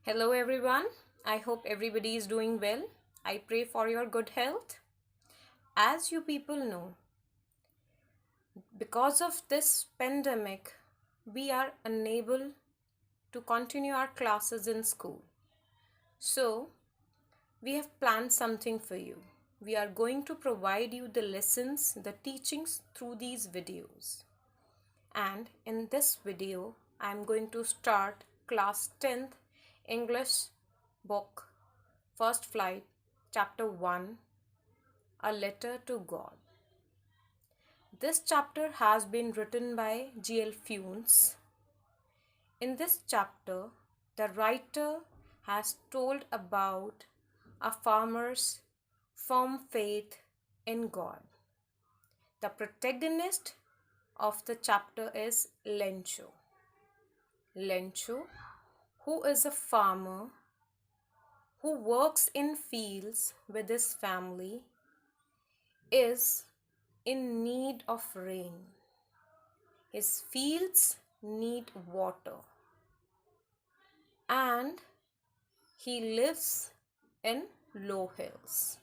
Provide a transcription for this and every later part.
Hello, everyone. I hope everybody is doing well. I pray for your good health. As you people know, because of this pandemic, we are unable to continue our classes in school. So, we have planned something for you. We are going to provide you the lessons, the teachings through these videos. And in this video, I am going to start class 10th English book, First Flight, chapter 1, A Letter to God. This chapter has been written by G.L. Fuentes. In this chapter, the writer has told about a farmer's firm faith in God. The protagonist of the chapter is Lencho. Lencho, who is a farmer who works in fields with his family, is in need of rain. His fields need water, and he lives in low hills.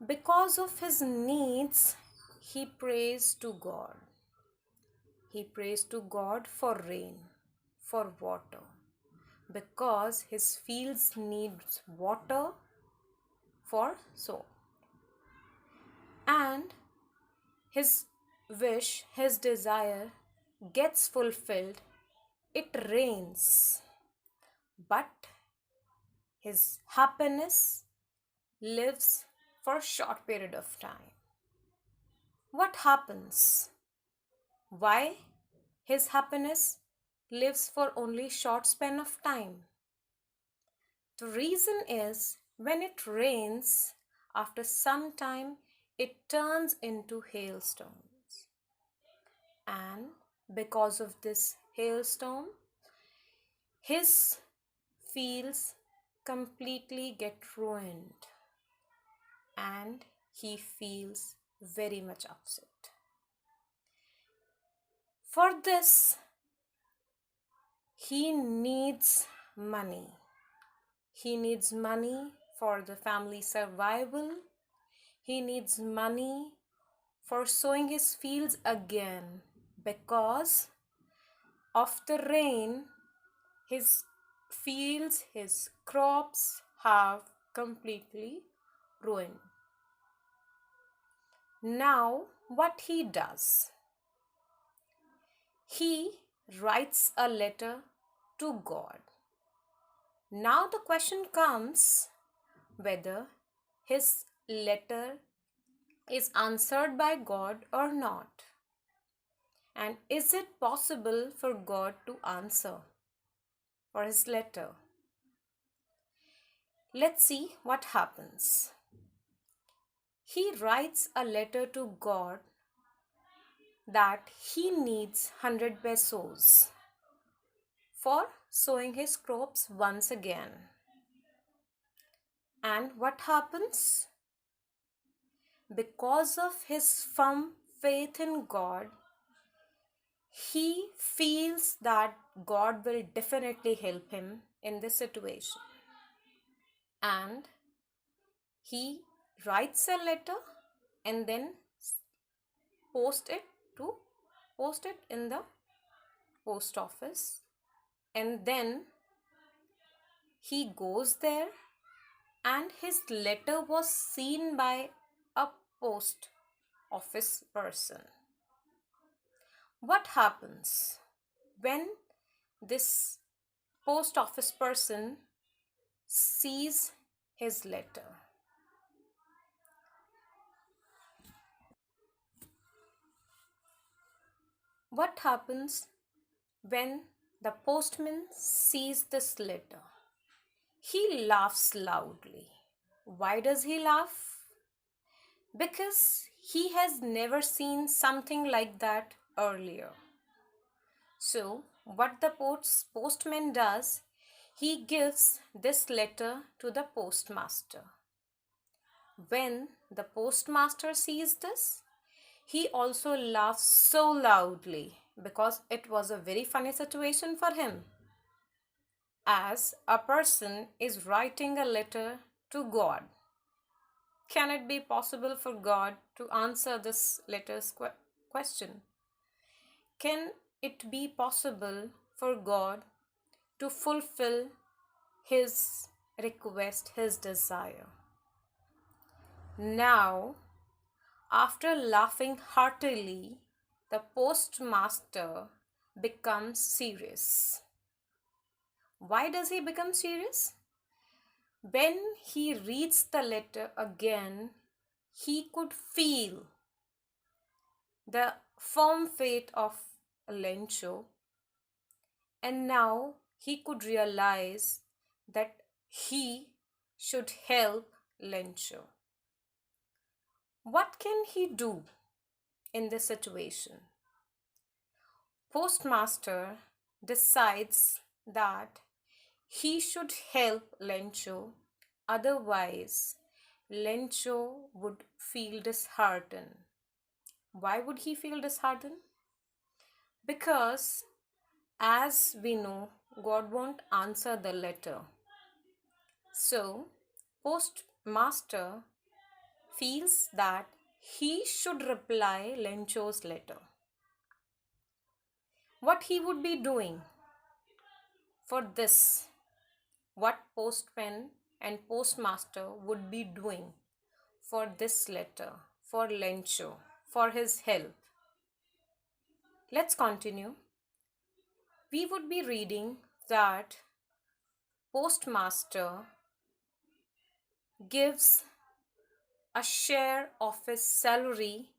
Because of his needs, he prays to God. He prays to God for rain, for water, because his fields needs water for sow. And his wish, his desire gets fulfilled. It rains, but his happiness lives for a short period of time. What happens? Why his happiness lives for only short span of time? The reason is when it rains, after some time it turns into hailstones. And because of this hailstone, his fields completely get ruined and he feels very much upset. For this, he needs money. He needs money for the family survival. He needs money for sowing his fields again because of the rain. His fields, his crops have completely ruined. Now, what he does? He writes a letter to God. Now the question comes whether his letter is answered by God or not. And is it possible for God to answer for his letter? Let's see what happens. He writes a letter to God that he needs 100 pesos for sowing his crops once again. And what happens? Because of his firm faith in God, he feels that God will definitely help him in this situation. And he writes a letter and then post it in the post office, and then he goes there and his letter was seen by a post office person. What happens when this post office person sees his letter? What happens when the postman sees this letter? He laughs loudly. Why does he laugh? Because he has never seen something like that earlier. So, what the postman does, he gives this letter to the postmaster. When the postmaster sees this, he also laughs so loudly because it was a very funny situation for him. as a person is writing a letter to God. Can it be possible for God to answer this letter's question? Can it be possible for God to fulfill his request, his desire? Now, after laughing heartily, the postmaster becomes serious. Why does he become serious? When he reads the letter again, he could feel the firm fate of Lencho, and now he could realize that he should help Lencho. What can he do in this situation? Postmaster decides that he should help Lencho, otherwise Lencho would feel disheartened. Why would he feel disheartened? Because, as we know, God won't answer the letter. So, postmaster feels that he should reply Lencho's letter. What he would be doing for this, what postman and postmaster would be doing for this letter, for Lencho, for his help. Let's continue. We would be reading that postmaster gives a share of his salary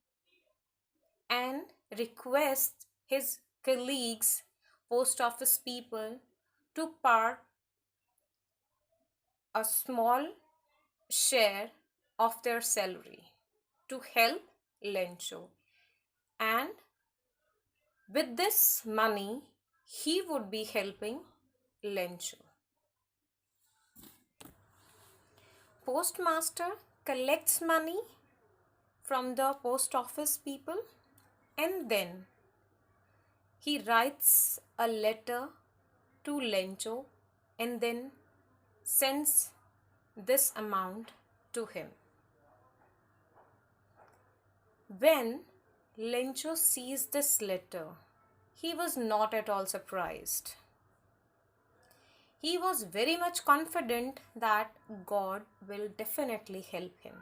and requests his colleagues, post office people, to part a small share of their salary to help Lencho. And with this money, he would be helping Lencho. Postmaster collects money from the post office people, and then he writes a letter to Lencho and then sends this amount to him. When Lencho sees this letter, he was not at all surprised. He was very much confident that God will definitely help him.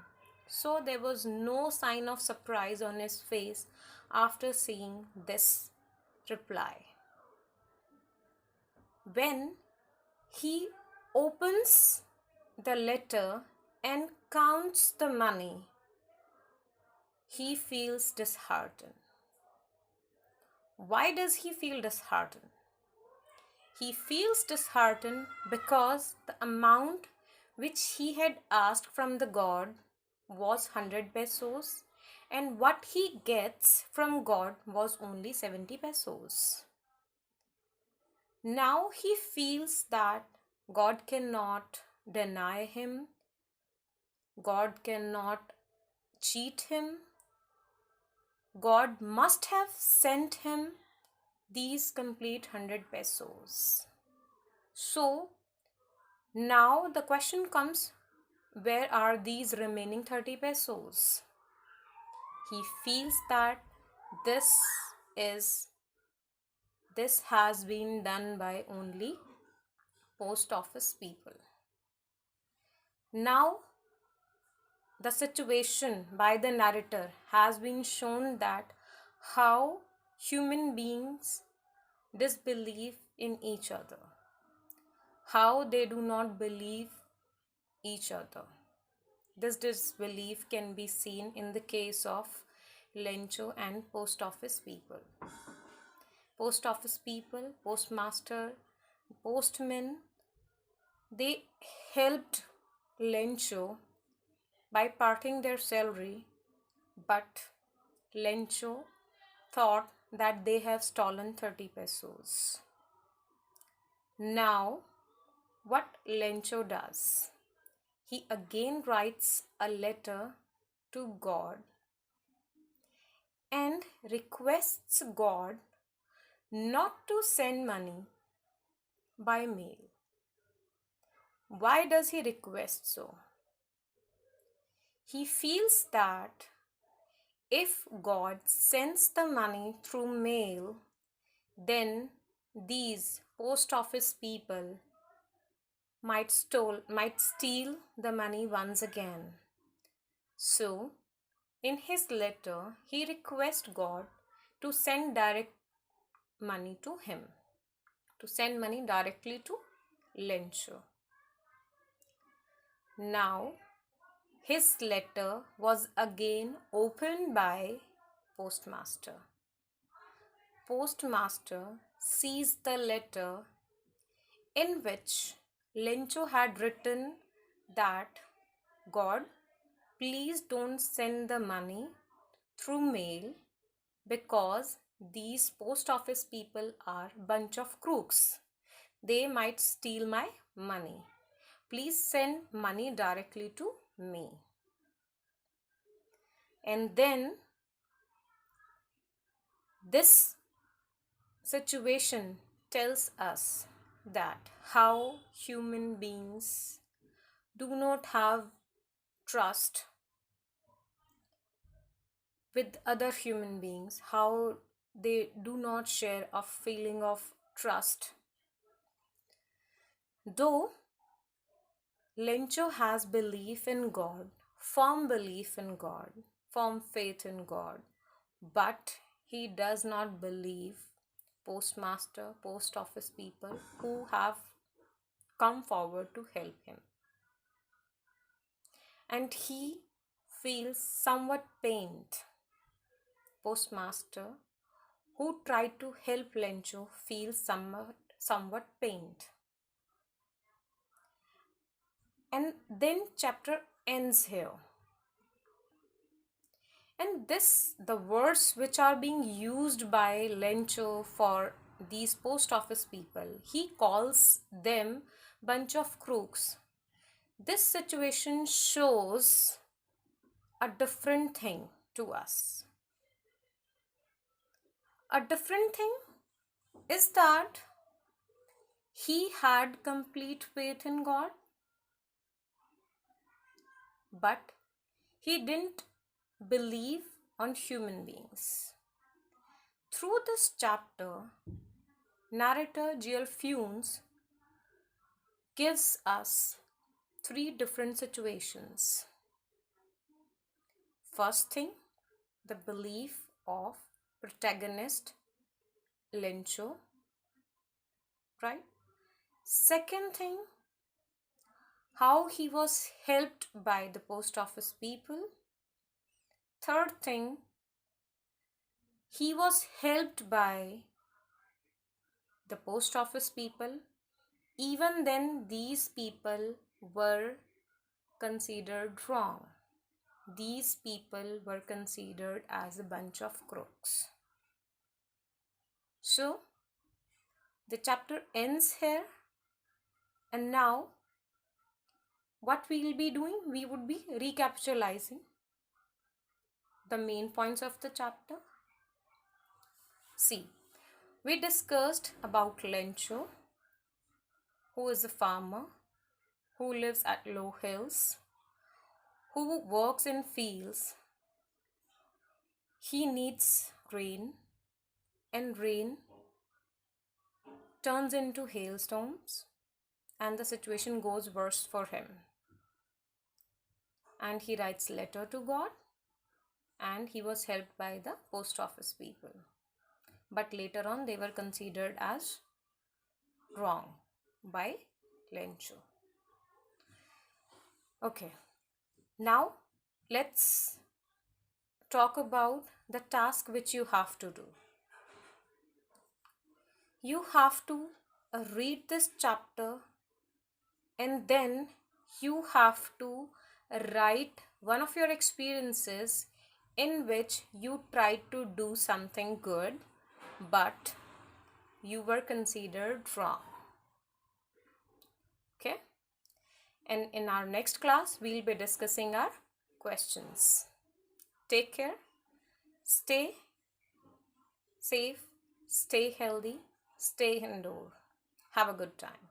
So there was no sign of surprise on his face after seeing this reply. When he opens the letter and counts the money, he feels disheartened. Why does he feel disheartened? He feels disheartened because the amount which he had asked from the God was 100 pesos, and what he gets from God was only 70 pesos. Now he feels that God cannot deny him, God cannot cheat him. God must have sent him these complete 100 pesos. So now the question comes, where are these remaining 30 pesos? He feels that this has been done by only post office people. Now the situation by the narrator has been shown that how human beings disbelieve in each other, how they do not believe each other. This disbelief can be seen in the case of Lencho and post office people. Post office people, postmaster, postmen, they helped Lencho by parting their salary, but Lencho thought that they have stolen 30 pesos. Now, what Lencho does? He again writes a letter to God and requests God not to send money by mail. Why does he request so? He feels that if God sends the money through mail, then these post office people might steal the money once again. So, in his letter, he requests God to send direct money to him, to send money directly to Lencho. Now, his letter was again opened by postmaster. Postmaster sees the letter in which Lencho had written that, God, please don't send the money through mail because these post office people are bunch of crooks. They might steal my money. Please send money directly to me. And then this situation tells us that how human beings do not have trust with other human beings, how they do not share a feeling of trust. Though Lencho has belief in God, firm belief in God, firm faith in God, but he does not believe postmaster, post office people who have come forward to help him. And he feels somewhat pained. Postmaster who tried to help Lencho feels somewhat pained. And then chapter ends here. And the words which are being used by Lencho for these post office people, he calls them bunch of crooks. This situation shows a different thing to us. A different thing is that he had complete faith in God, but he didn't believe on human beings. Through this chapter, narrator G.L. Fuentes gives us three different situations. First thing, the belief of protagonist Lencho, right? Second thing, how he was helped by the post office people. Third thing, he was helped by the post office people. Even then, these people were considered wrong. These people were considered as a bunch of crooks. So, the chapter ends here. And now, what we will be doing? We would be recapitalizing the main points of the chapter. See, we discussed about Lencho, who is a farmer, who lives at low hills, who works in fields. He needs rain, and rain turns into hailstorms, and the situation goes worse for him. And he writes letter to God, and he was helped by the post office people. But later on, they were considered as wrong by Lencho. Okay, now let's talk about the task which you have to do. You have to read this chapter, and then you have to write one of your experiences in which you tried to do something good, but you were considered wrong. Okay? And in our next class, we'll be discussing our questions. Take care. Stay safe. Stay healthy. Stay indoor. Have a good time.